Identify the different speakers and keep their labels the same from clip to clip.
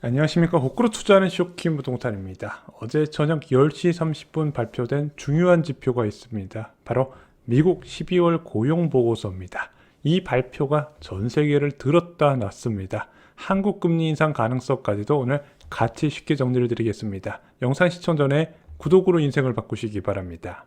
Speaker 1: 안녕하십니까. 거꾸로 투자하는 쇼킹 부동산입니다. 어제 저녁 10시 30분 발표된 중요한 지표가 있습니다. 바로 미국 12월 고용보고서입니다. 이 발표가 전 세계를 들었다 놨습니다. 한국 금리 인상 가능성까지도 오늘 같이 쉽게 정리를 드리겠습니다. 영상 시청 전에 구독으로 인생을 바꾸시기 바랍니다.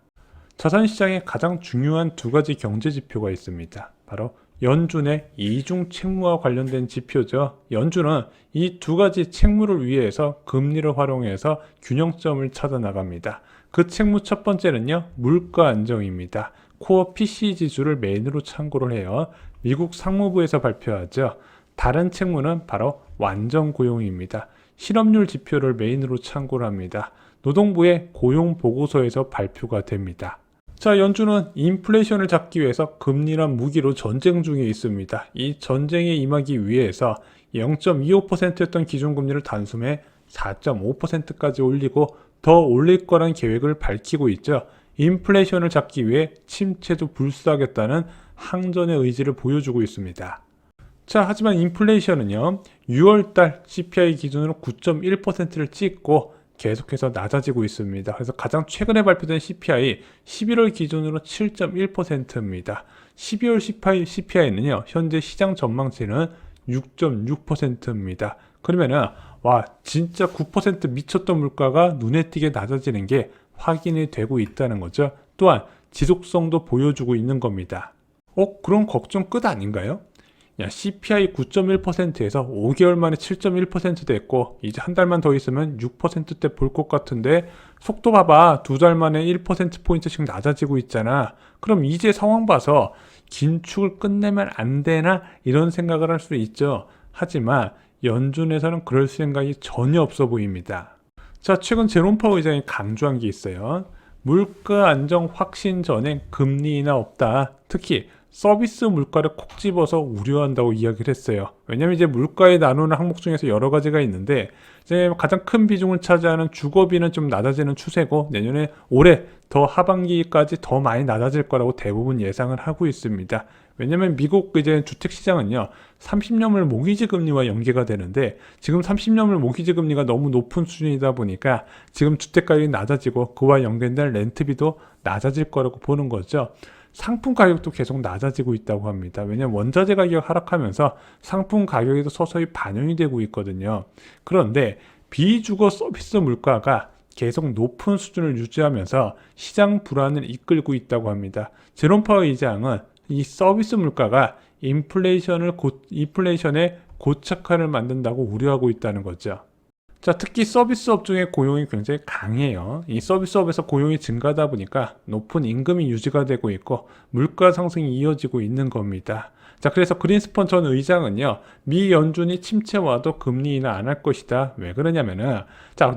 Speaker 1: 자산시장에 가장 중요한 두 가지 경제 지표가 있습니다. 바로 연준의 이중 채무와 관련된 지표죠. 연준은 이 두 가지 채무를 위해서 금리를 활용해서 균형점을 찾아 나갑니다. 그 채무 첫 번째는요, 물가 안정입니다. 코어 PCE 지수를 메인으로 참고를 해요. 미국 상무부에서 발표하죠. 다른 채무는 바로 완전 고용입니다. 실업률 지표를 메인으로 참고를 합니다. 노동부의 고용 보고서에서 발표가 됩니다. 자, 연준은 인플레이션을 잡기 위해서 금리란 무기로 전쟁 중에 있습니다. 이 전쟁에 임하기 위해서 0.25%였던 기준금리를 단숨에 4.5%까지 올리고 더 올릴 거란 계획을 밝히고 있죠. 인플레이션을 잡기 위해 침체도 불사하겠다는 항전의 의지를 보여주고 있습니다. 자, 하지만 인플레이션은요, 6월달 CPI 기준으로 9.1%를 찍고 계속해서 낮아지고 있습니다. 그래서 가장 최근에 발표된 CPI 11월 기준으로 7.1%입니다. 12월 CPI는요, 현재 시장 전망치는 6.6%입니다. 그러면은 진짜 9% 미쳤던 물가가 눈에 띄게 낮아지는 게 확인이 되고 있다는 거죠. 또한 지속성도 보여주고 있는 겁니다. 그럼 걱정 끝 아닌가요? CPI 9.1%에서 5개월 만에 7.1% 됐고 이제 한 달만 더 있으면 6%대 볼 것 같은데 속도 봐봐, 두 달 만에 1%포인트씩 낮아지고 있잖아. 그럼 이제 상황 봐서 긴축을 끝내면 안 되나 이런 생각을 할 수 있죠. 하지만 연준에서는 그럴 생각이 전혀 없어 보입니다. 자, 최근 제롬 파월 의장이 강조한 게 있어요. 물가 안정 확신 전엔 금리 인하 없다. 특히 서비스 물가를 콕 집어서 우려한다고 이야기를 했어요. 왜냐면 이제 물가에 나누는 항목 중에서 여러 가지가 있는데 이제 가장 큰 비중을 차지하는 주거비는 좀 낮아지는 추세고 내년에 올해 더 하반기까지 더 많이 낮아질 거라고 대부분 예상을 하고 있습니다. 왜냐면 미국 이제 주택 시장은요, 30년물 모기지 금리와 연계가 되는데 지금 30년물 모기지 금리가 너무 높은 수준이다 보니까 지금 주택 가격이 낮아지고 그와 연계된 렌트비도 낮아질 거라고 보는 거죠. 상품 가격도 계속 낮아지고 있다고 합니다. 왜냐하면 원자재 가격이 하락하면서 상품 가격에도 서서히 반영이 되고 있거든요. 그런데 비주거 서비스 물가가 계속 높은 수준을 유지하면서 시장 불안을 이끌고 있다고 합니다. 제롬 파월 의장은 이 서비스 물가가 인플레이션의 고착화를 만든다고 우려하고 있다는 거죠. 자, 특히 서비스 업종의 고용이 굉장히 강해요. 이 서비스업에서 고용이 증가하다 보니까 높은 임금이 유지가 되고 있고 물가 상승이 이어지고 있는 겁니다. 자, 그래서 그린스펀 전 의장은요, 미 연준이 침체 와도 금리 인하 안 할 것이다. 왜 그러냐면은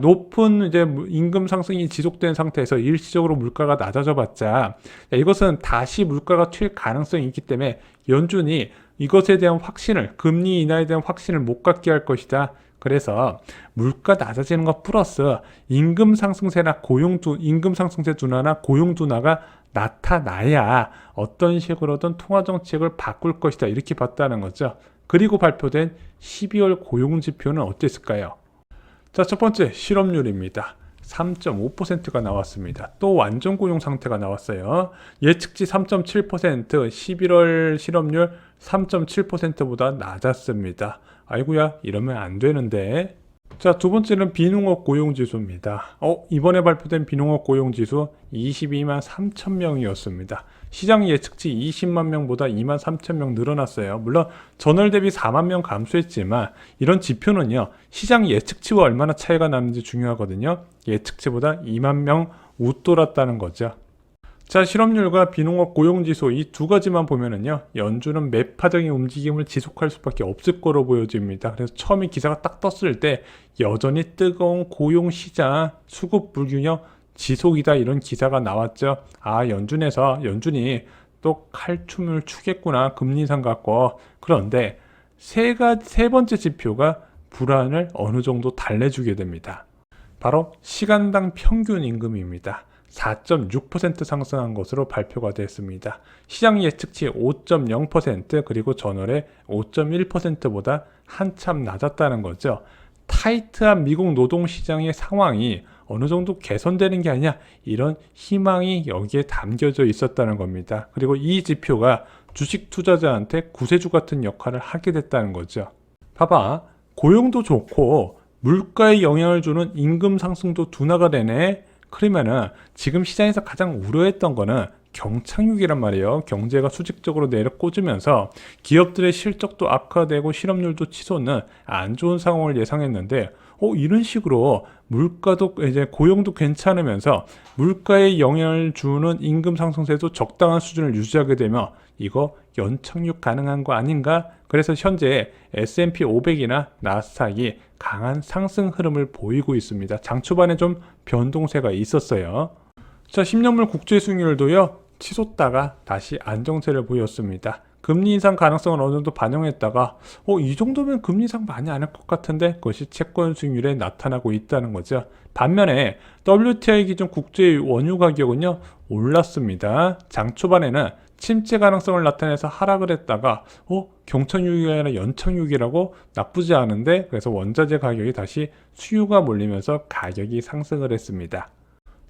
Speaker 1: 높은 이제 임금 상승이 지속된 상태에서 일시적으로 물가가 낮아져 봤자 이것은 다시 물가가 튈 가능성이 있기 때문에 연준이 이것에 대한 확신을, 금리 인하에 대한 확신을 못 갖게 할 것이다. 그래서 물가 낮아지는 것 플러스 임금 상승세 둔화나 고용 둔화가 나타나야 어떤 식으로든 통화 정책을 바꿀 것이다, 이렇게 봤다는 거죠. 그리고 발표된 12월 고용 지표는 어땠을까요? 자, 첫 번째 실업률입니다. 3.5%가 나왔습니다. 또 완전 고용 상태가 나왔어요. 예측치 3.7%, 11월 실업률 3.7%보다 낮았습니다. 아이고야, 이러면 안 되는데. 자, 두 번째는 비농업 고용지수입니다. 이번에 발표된 비농업 고용지수 22만 3천 명이었습니다. 시장 예측치 20만 명보다 2만 3천 명 늘어났어요. 물론 전월 대비 4만 명 감소했지만 이런 지표는요, 시장 예측치와 얼마나 차이가 나는지 중요하거든요. 예측치보다 2만 명 웃돌았다는 거죠. 자, 실업률과 비농업 고용지수 이 두 가지만 보면은요, 연준은 매파적인 움직임을 지속할 수밖에 없을 거로 보여집니다. 그래서 처음에 기사가 딱 떴을 때 여전히 뜨거운 고용시장 수급 불균형 지속이다, 이런 기사가 나왔죠. 연준이 또 칼춤을 추겠구나, 금리 인상 갖고. 그런데 세 번째 지표가 불안을 어느 정도 달래주게 됩니다. 바로 시간당 평균 임금입니다. 4.6% 상승한 것으로 발표가 됐습니다. 시장 예측치 5.0% 그리고 전월에 5.1%보다 한참 낮았다는 거죠. 타이트한 미국 노동시장의 상황이 어느 정도 개선되는 게 아니냐, 이런 희망이 여기에 담겨져 있었다는 겁니다. 그리고 이 지표가 주식 투자자한테 구세주 같은 역할을 하게 됐다는 거죠. 봐봐, 고용도 좋고 물가에 영향을 주는 임금 상승도 둔화가 되네. 그러면은 지금 시장에서 가장 우려했던 거는 경착륙이란 말이에요. 경제가 수직적으로 내려꽂으면서 기업들의 실적도 악화되고 실업률도 치솟는 안 좋은 상황을 예상했는데, 이런 식으로 물가도 이제 고용도 괜찮으면서 물가에 영향을 주는 임금 상승세도 적당한 수준을 유지하게 되면 이거 연착륙 가능한 거 아닌가? 그래서 현재 S&P 500이나 나스닥이 강한 상승 흐름을 보이고 있습니다. 장 초반에 좀 변동세가 있었어요. 자, 10년물 국채 수익률도요, 치솟다가 다시 안정세를 보였습니다. 금리 인상 가능성을 어느 정도 반영했다가 이 정도면 금리 인상 많이 안 할 것 같은데, 그것이 채권 수익률에 나타나고 있다는 거죠. 반면에 WTI 기준 국제 원유 가격은요, 올랐습니다. 장 초반에는 침체 가능성을 나타내서 하락을 했다가 경착륙이 아니라 연착륙이라고, 나쁘지 않은데, 그래서 원자재 가격이 다시 수요가 몰리면서 가격이 상승을 했습니다.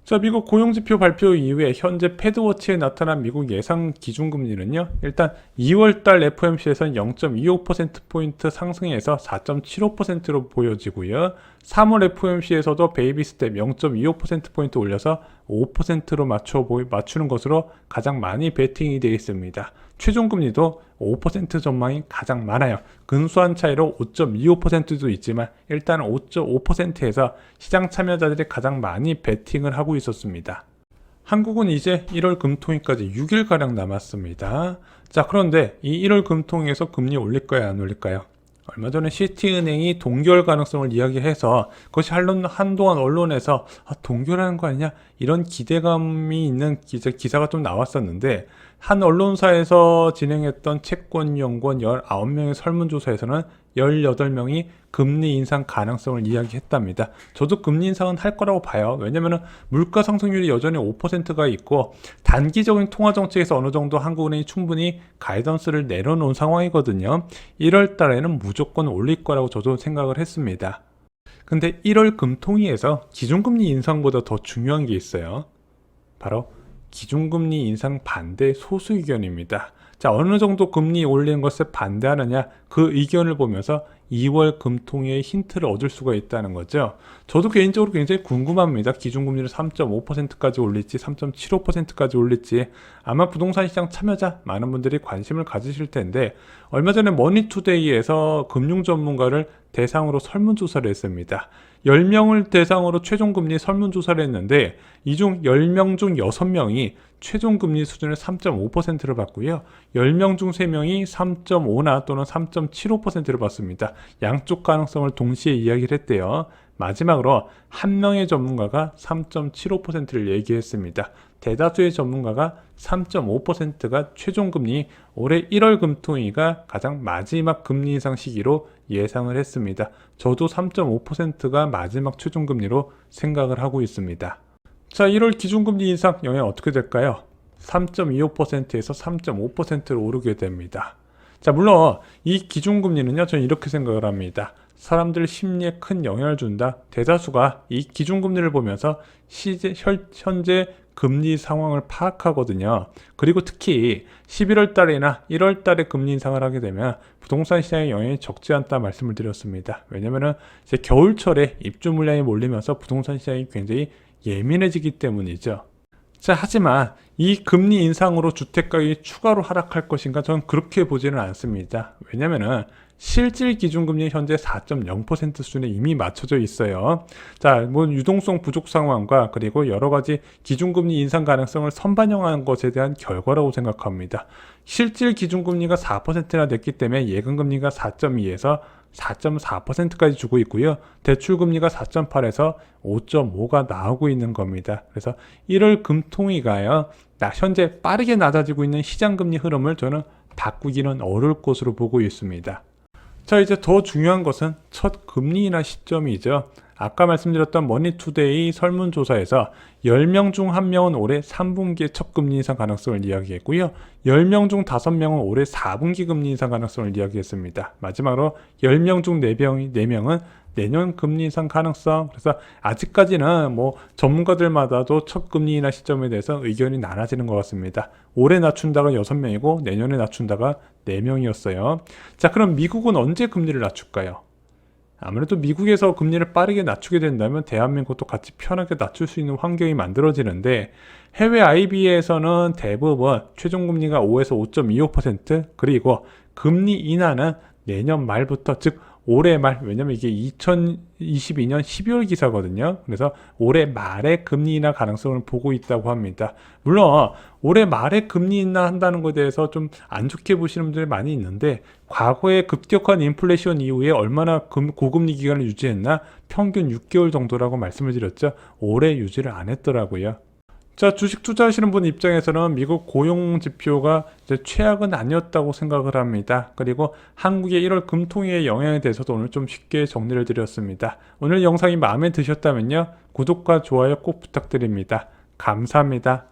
Speaker 1: 자, 미국 고용지표 발표 이후에 현재 패드워치에 나타난 미국 예상 기준금리는요, 일단 2월달 FOMC에서는 0.25%포인트 상승해서 4.75%로 보여지고요. 3월 FOMC에서도 베이비 스텝 0.25%포인트 올려서 5%로 맞추는 것으로 가장 많이 베팅이 되어 있습니다. 최종금리도 5% 전망이 가장 많아요. 근소한 차이로 5.25%도 있지만 일단 5.5%에서 시장 참여자들이 가장 많이 베팅을 하고 있었습니다. 한국은 이제 1월 금통위까지 6일가량 남았습니다. 자, 그런데 이 1월 금통위에서 금리 올릴까요, 안 올릴까요? 얼마 전에 시티은행이 동결 가능성을 이야기해서 그것이 한동안 언론에서 동결하는 거 아니냐, 이런 기대감이 있는 기사가 좀 나왔었는데, 한 언론사에서 진행했던 채권연구원 19명의 설문조사에서는 18명이 금리 인상 가능성을 이야기했답니다. 저도 금리 인상은 할 거라고 봐요. 왜냐하면 물가 상승률이 여전히 5%가 있고 단기적인 통화정책에서 어느 정도 한국은행이 충분히 가이던스를 내려놓은 상황이거든요. 1월 달에는 무조건 올릴 거라고 저도 생각을 했습니다. 근데 1월 금통위에서 기준금리 인상보다 더 중요한 게 있어요. 바로 기준금리 인상 반대 소수 의견입니다. 자, 어느 정도 금리 올리는 것에 반대하느냐, 그 의견을 보면서 2월 금통위의 힌트를 얻을 수가 있다는 거죠. 저도 개인적으로 굉장히 궁금합니다. 기준금리를 3.5%까지 올릴지 3.75%까지 올릴지. 아마 부동산 시장 참여자 많은 분들이 관심을 가지실 텐데, 얼마 전에 머니투데이에서 금융 전문가를 대상으로 설문조사를 했습니다. 10명을 대상으로 최종금리 설문조사를 했는데, 이 중 10명 중 6명이 최종금리 수준을 3.5%를 받고요. 10명 중 3명이 3.5나 또는 3.75%를 받습니다. 양쪽 가능성을 동시에 이야기를 했대요. 마지막으로 한 명의 전문가가 3.75%를 얘기했습니다. 대다수의 전문가가 3.5%가 최종금리, 올해 1월 금통위가 가장 마지막 금리 인상 시기로 예상을 했습니다. 저도 3.5%가 마지막 최종금리로 생각을 하고 있습니다. 자, 1월 기준금리 인상 영향 어떻게 될까요? 3.25%에서 3.5%로 오르게 됩니다. 자, 물론 이 기준금리는요, 저는 이렇게 생각을 합니다. 사람들 심리에 큰 영향을 준다. 대다수가 이 기준금리를 보면서 현재 금리 상황을 파악하거든요. 그리고 특히 11월 달이나 1월 달에 금리 인상을 하게 되면 부동산 시장에 영향이 적지 않다 말씀을 드렸습니다. 왜냐면은 이제 겨울철에 입주 물량이 몰리면서 부동산 시장이 굉장히 예민해지기 때문이죠. 자, 하지만 이 금리 인상으로 주택가격이 추가로 하락할 것인가? 저는 그렇게 보지는 않습니다. 왜냐면은 실질 기준금리 현재 4.0% 수준에 이미 맞춰져 있어요. 자, 유동성 부족 상황과 그리고 여러 가지 기준금리 인상 가능성을 선반영한 것에 대한 결과라고 생각합니다. 실질 기준금리가 4%나 됐기 때문에 예금금리가 4.2에서 4.4%까지 주고 있고요. 대출금리가 4.8에서 5.5가 나오고 있는 겁니다. 그래서 1월 금통위가요, 현재 빠르게 낮아지고 있는 시장금리 흐름을 저는 바꾸기는 어려울 것으로 보고 있습니다. 자, 이제 더 중요한 것은 첫 금리 인하 시점이죠. 아까 말씀드렸던 머니투데이 설문조사에서 10명 중 1명은 올해 3분기에 첫 금리 인상 가능성을 이야기했고요. 10명 중 5명은 올해 4분기 금리 인상 가능성을 이야기했습니다. 마지막으로 10명 중 4명은 내년 금리 인상 가능성. 그래서 아직까지는 뭐 전문가들마다도 첫 금리 인하 시점에 대해서 의견이 나눠지는 것 같습니다. 올해 낮춘다가 6명이고 내년에 낮춘다가 4명이었어요. 자, 그럼 미국은 언제 금리를 낮출까요? 아무래도 미국에서 금리를 빠르게 낮추게 된다면 대한민국도 같이 편하게 낮출 수 있는 환경이 만들어지는데, 해외 IB에서는 대부분 최종금리가 5에서 5.25%, 그리고 금리 인하는 내년 말부터, 즉 올해 말, 왜냐면 이게 2022년 12월 기사거든요. 그래서 올해 말에 금리 인하 가능성을 보고 있다고 합니다. 물론 올해 말에 금리 인하 한다는 것에 대해서 좀 안 좋게 보시는 분들이 많이 있는데, 과거에 급격한 인플레이션 이후에 얼마나 고금리 기간을 유지했나? 평균 6개월 정도라고 말씀을 드렸죠. 올해 유지를 안 했더라고요. 자, 주식 투자하시는 분 입장에서는 미국 고용 지표가 이제 최악은 아니었다고 생각을 합니다. 그리고 한국의 1월 금통위의 영향에 대해서도 오늘 좀 쉽게 정리를 드렸습니다. 오늘 영상이 마음에 드셨다면요, 구독과 좋아요 꼭 부탁드립니다. 감사합니다.